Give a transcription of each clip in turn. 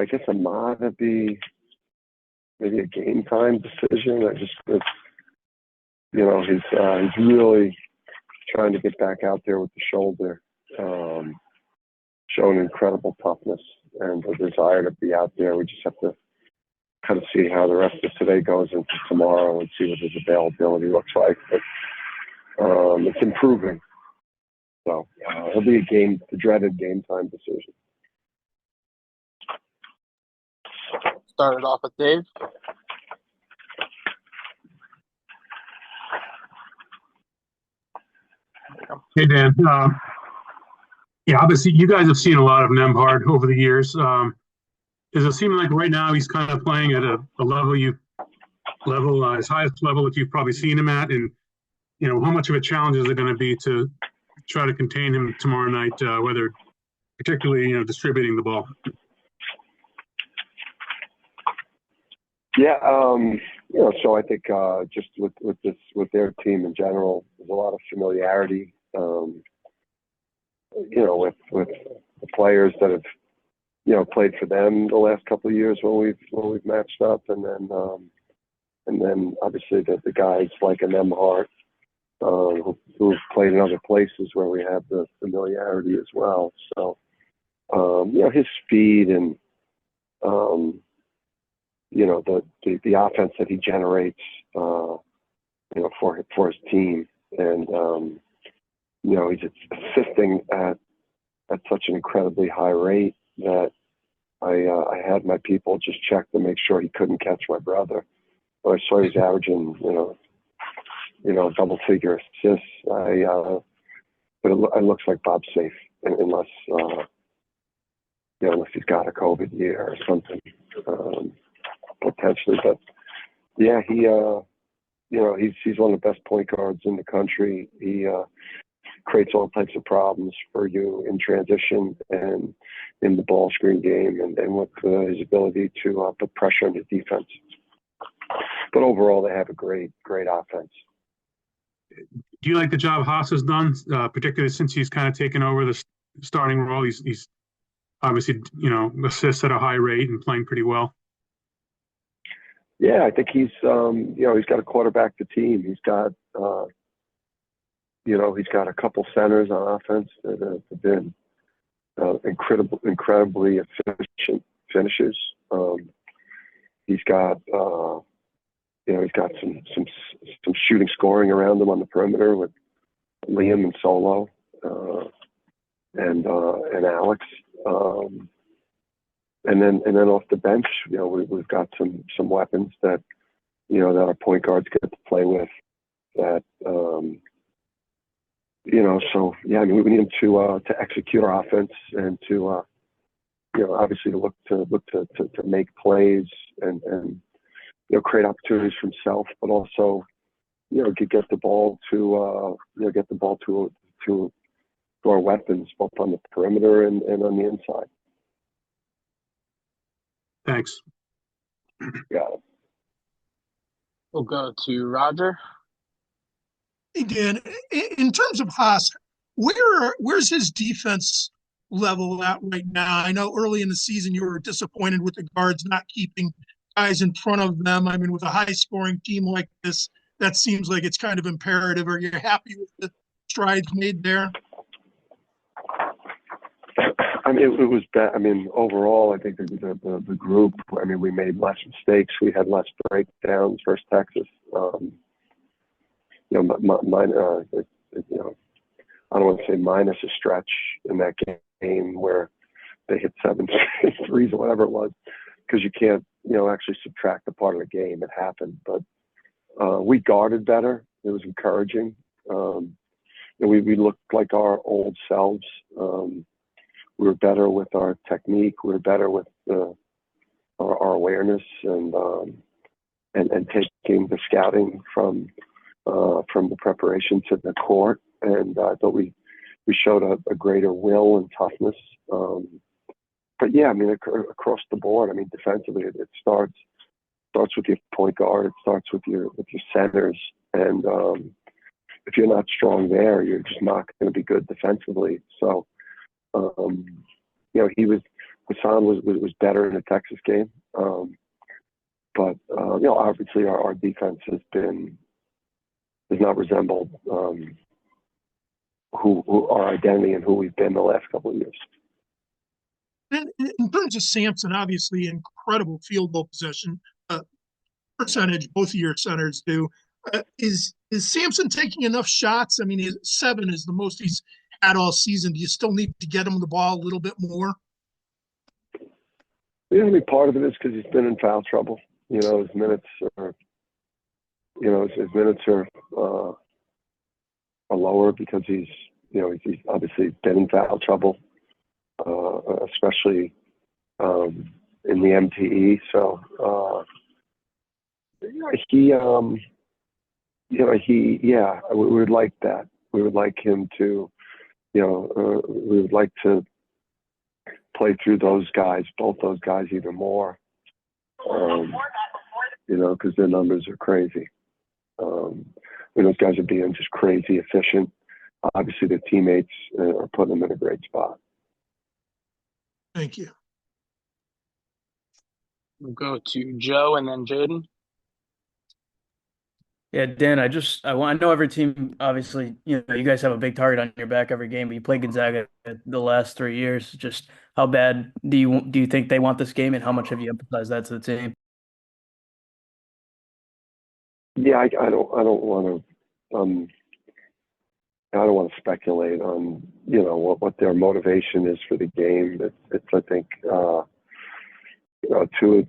I guess a mod would be maybe a game time decision. He's really trying to get back out there with the shoulder, showing incredible toughness and a desire to be out there. We just have to kind of see how the rest of today goes into tomorrow and see what his availability looks like. But it's improving. So it'll be the dreaded game time decision. Started off with Dave. Hey, Dan. Obviously, you guys have seen a lot of Nembhard over the years. Does it seem like right now he's kind of playing at a level his highest level that you've probably seen him at? And, how much of a challenge is it going to be to try to contain him tomorrow night, whether particularly, distributing the ball? Yeah, so I think just with their team in general, there's a lot of familiarity, with the players that have, played for them the last couple of years when we've matched up, and then obviously the guys like a Nembhard who've played in other places where we have the familiarity as well. So, his speed and the offense that he generates, for his team, and he's assisting at such an incredibly high rate that I had my people just check to make sure he couldn't catch my brother. But I saw he was averaging, double-figure assists. But it looks like Bob's safe unless he's got a COVID year or something, potentially. But yeah, he's one of the best point guards in the country. He creates all types of problems for you in transition and in the ball screen game, and with his ability to put pressure on the defense. But overall, they have a great offense. Do you like the job Haas has done, particularly since he's kind of taken over the starting role? He's obviously, assists at a high rate and playing pretty well. Yeah, I think he's got a quarterback the team. He's got, he's got a couple centers on offense that have been incredibly efficient finishes. He's got, he's got some shooting scoring around him on the perimeter with Liam and Solo and Alex. And then off the bench, we've got some weapons that our point guards get to play with. That so yeah, I mean, we need them to execute our offense and to obviously to look to make plays and create opportunities for himself, but also get the ball to our weapons both on the perimeter and on the inside. Thanks. Got it. We'll go to Roger. Hey, Dan, in terms of Haas, where's his defense level at right now? I know early in the season you were disappointed with the guards not keeping guys in front of them. I mean, with a high-scoring team like this, that seems like it's kind of imperative. Are you happy with the strides made there? I mean, it was bad. I mean, overall, I think the group. I mean, we made less mistakes. We had less breakdowns versus Texas. I don't want to say minus a stretch in that game where they hit 7 threes or whatever it was, because you can't, actually subtract the part of the game. It happened, but we guarded better. It was encouraging. We looked like our old selves. We were better with our technique. We were better with our awareness and taking the scouting from the preparation to the court. And I thought we showed a greater will and toughness. But yeah, I mean, across the board, I mean, defensively, it starts with your point guard. It starts with your centers. And if you're not strong there, you're just not going to be good defensively. So, he was Hassan was better in the Texas game. But obviously our defense has not resembled who our identity and who we've been the last couple of years. And in terms of Sampson, obviously incredible field goal possession percentage. Both of your centers do. Is Sampson taking enough shots? I mean, 7 is the most he's had all season. Do you still need to get him the ball a little bit more? I mean, part of it is because he's been in foul trouble. His minutes are lower because he's obviously been in foul trouble, especially in the MTE. So we would like that. We would like him to, we would like to play through those guys, both those guys, even more. Because their numbers are crazy. Those guys are being just crazy efficient. Obviously, their teammates are putting them in a great spot. Thank you. We'll go to Joe and then Jaden. Yeah, Dan, I know every team, obviously, you guys have a big target on your back every game, but you played Gonzaga the last 3 years. Just how bad do you think they want this game, and how much have you emphasized that to the team? Yeah, I don't want to speculate on what their motivation is for the game. It's I think two of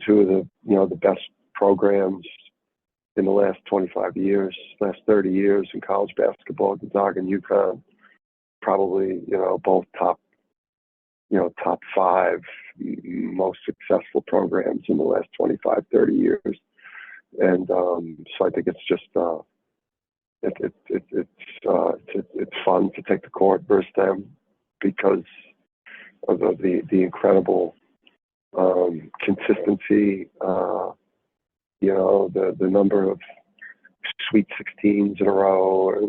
the best programs in the last 25 years, last 30 years in college basketball, Gonzaga and UConn, probably both top 5 most successful programs in the last 25, 30 years. And so I think it's just it's fun to take the court versus them because of the incredible consistency. The number of Sweet 16s in a row,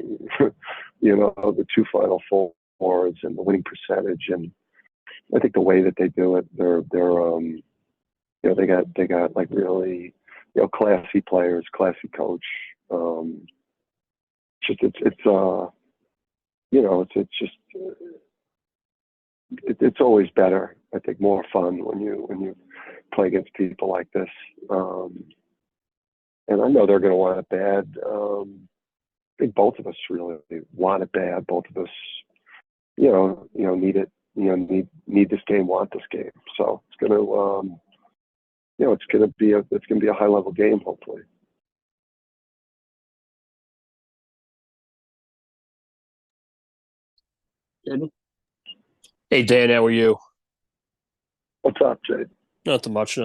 the 2 Final Fours and the winning percentage, and I think the way that they do it, they got like really classy players, classy coach. It's always better. I think more fun when you play against people like this. And I know they're going to want it bad. I think both of us really want it bad. Both of us, need it. Need this game, want this game. So it's going to, it's going to be a high level game, hopefully. Jaden. Hey, Dan, how are you? What's up, Jade? Nothing much.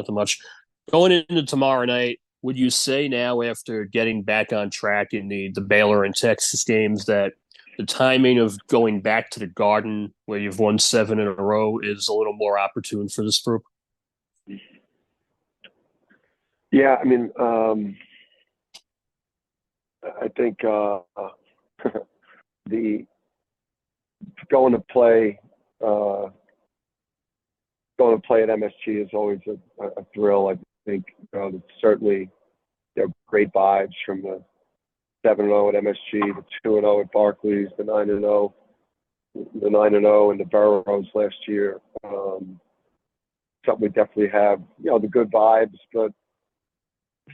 Going into tomorrow night, would you say now, after getting back on track in the Baylor and Texas games, that the timing of going back to the Garden, where you've won 7 in a row, is a little more opportune for this group? Yeah, I mean, I think the going to play at MSG is always a thrill. I think it's certainly great vibes from the 7-0 at MSG, the 2-0 at Barclays, the 9-0, and the Burrows last year. Something we definitely have, the good vibes, but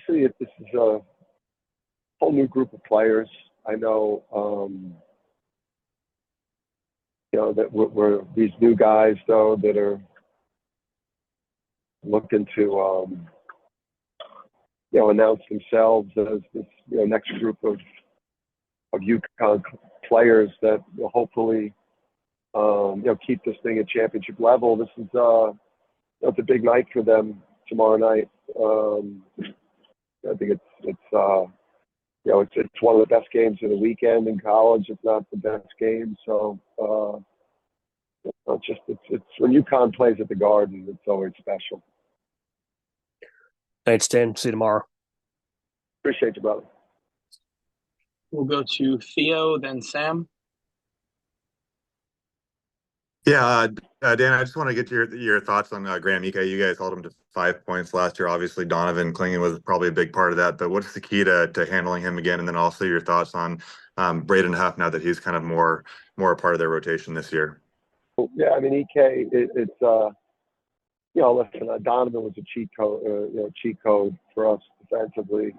see, this is a whole new group of players. I know, that we're these new guys though that are looking to, announce themselves as this, next group of UConn players that will hopefully, keep this thing at championship level. This is, it's a big night for them tomorrow night. I think it's one of the best games of the weekend in college, if not the best game. So it's when UConn plays at the Garden, it's always special. Thanks, Dan. See you tomorrow. Appreciate you, brother. We'll go to Theo, then Sam. Yeah, Dan, I just want to get your thoughts on Graham Ike. You guys held him to 5 points last year. Obviously, Donovan Clingan was probably a big part of that. But what's the key to handling him again? And then also your thoughts on Braden Huff now that he's kind of more a part of their rotation this year. Yeah, I mean, it's listen, Donovan was a cheat code for us defensively.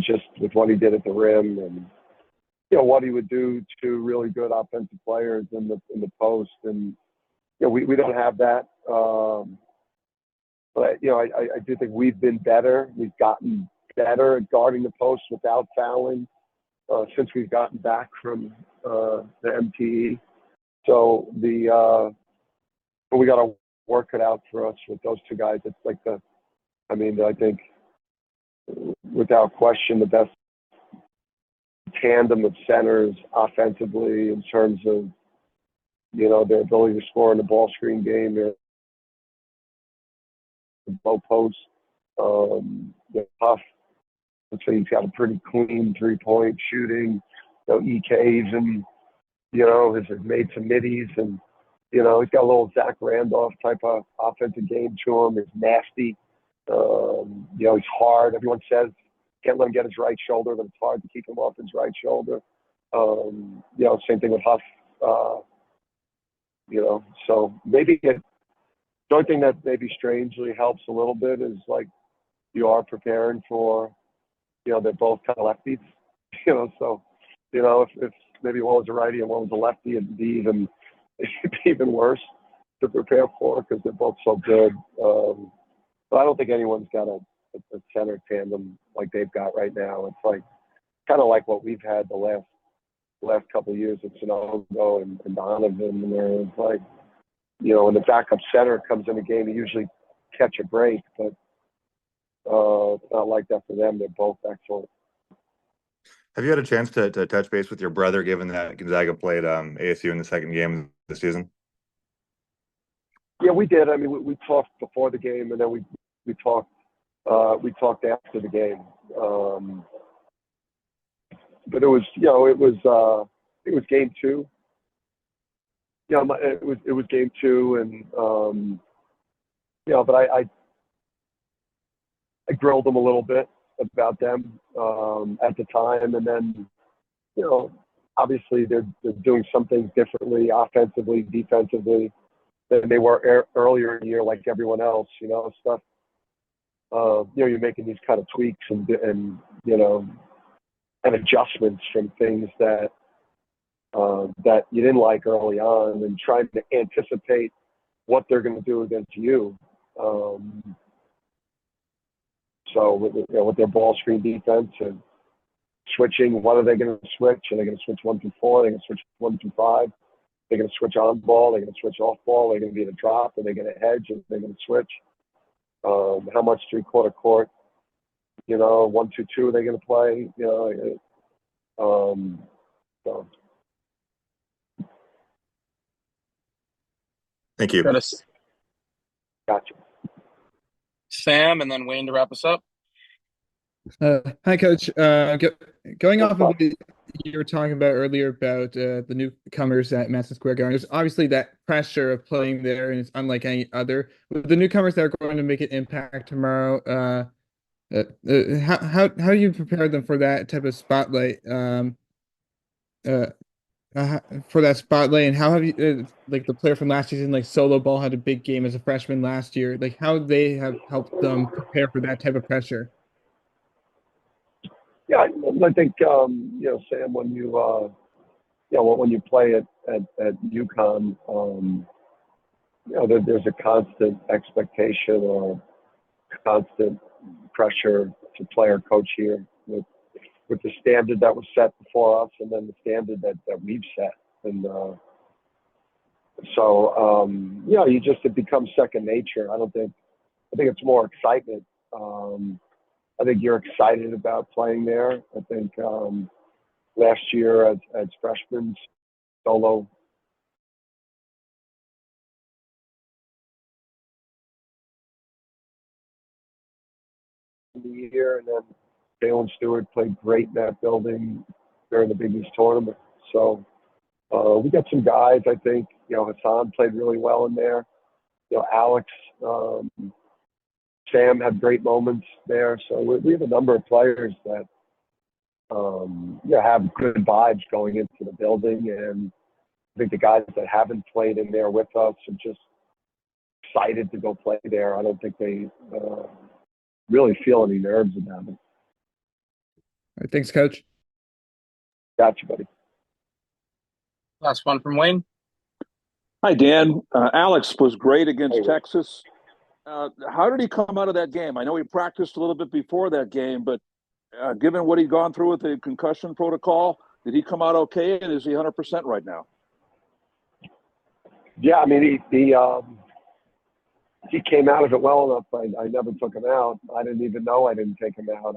Just with what he did at the rim and what he would do to really good offensive players in the post, and we don't have that. But I do think we've been better. We've gotten better at guarding the post without fouling since we've gotten back from the MTE. So but we got to work it out for us with those two guys. It's like I think without question the best tandem of centers offensively in terms of their ability to score in the ball screen game, their low post. Puff, let's say he's got a pretty clean 3-point shooting. EKs and has made some middies, and he's got a little Zach Randolph type of offensive game to him. He's nasty. He's hard. Everyone says can't let him get his right shoulder, but it's hard to keep him off his right shoulder. Same thing with Huff. So maybe the only thing that maybe strangely helps a little bit is like you are preparing for, they're both kind of lefties. So if maybe one was a righty and one was a lefty, it'd be even worse to prepare for because they're both so good. But I don't think anyone's got a center tandem like they've got right now. It's like kind of like what we've had the last couple of years. It's Sanogo and Donovan, where it's like, when the backup center comes in the game, they usually catch a break, but it's not like that for them. They're both excellent. Have you had a chance to touch base with your brother, given that Gonzaga played ASU in the second game this season? Yeah, we did. I mean, we talked before the game, and then we talked after the game. But it was game two. It was game two, and but I grilled them a little bit about them at the time, and then obviously they're doing some things differently, offensively, defensively, than they were earlier in the year, like everyone else. Stuff. You're making these kind of tweaks and and adjustments from things that you didn't like early on, and trying to anticipate what they're going to do against you. So with their ball screen defense and switching, what are they going to switch? Are they going to switch 1 through 4? Are they going to switch 1 through 5? They're going to switch on ball. They're going to switch off ball. They're going to be in a drop. Are they going to hedge? Are they going to switch? How much 3/4 court? 1-2-2 are they going to play? So. Thank you. Gotcha. Sam, and then Wayne to wrap us up. Hi, Coach. Going off of what you were talking about earlier about the newcomers at Madison Square Garden, there's obviously that pressure of playing there, and it's unlike any other. With the newcomers that are going to make an impact tomorrow, how do you prepare them for that type of spotlight? For that spotlight, and how have you, like the player from last season, like Solo Ball had a big game as a freshman last year. Like how they have helped them prepare for that type of pressure. Yeah, I think Sam, when you when you play at UConn, there's a constant expectation or constant pressure to play or coach here with the standard that was set before us, and then the standard that we've set, and it becomes second nature. I think it's more excitement. I think you're excited about playing there. I think last year as freshmen, Solo the year, and then Jalen Stewart played great in that building during the Big East tournament. So We got some guys, I think, Hassan played really well in there. Alex, Sam had great moments there. So we have a number of players that, have good vibes going into the building. And I think the guys that haven't played in there with us are just excited to go play there. I don't think they really feel any nerves about it. All right, thanks, Coach. Gotcha, buddy. Last one from Wayne. Hi, Dan. Alex was great against Hey, Rick. Texas. How did he come out of that game? I know he practiced a little bit before that game, but given what he'd gone through with the concussion protocol, did he come out okay? And is he 100% right now? Yeah, I mean, he came out of it well enough. I never took him out. I didn't even know I didn't take him out.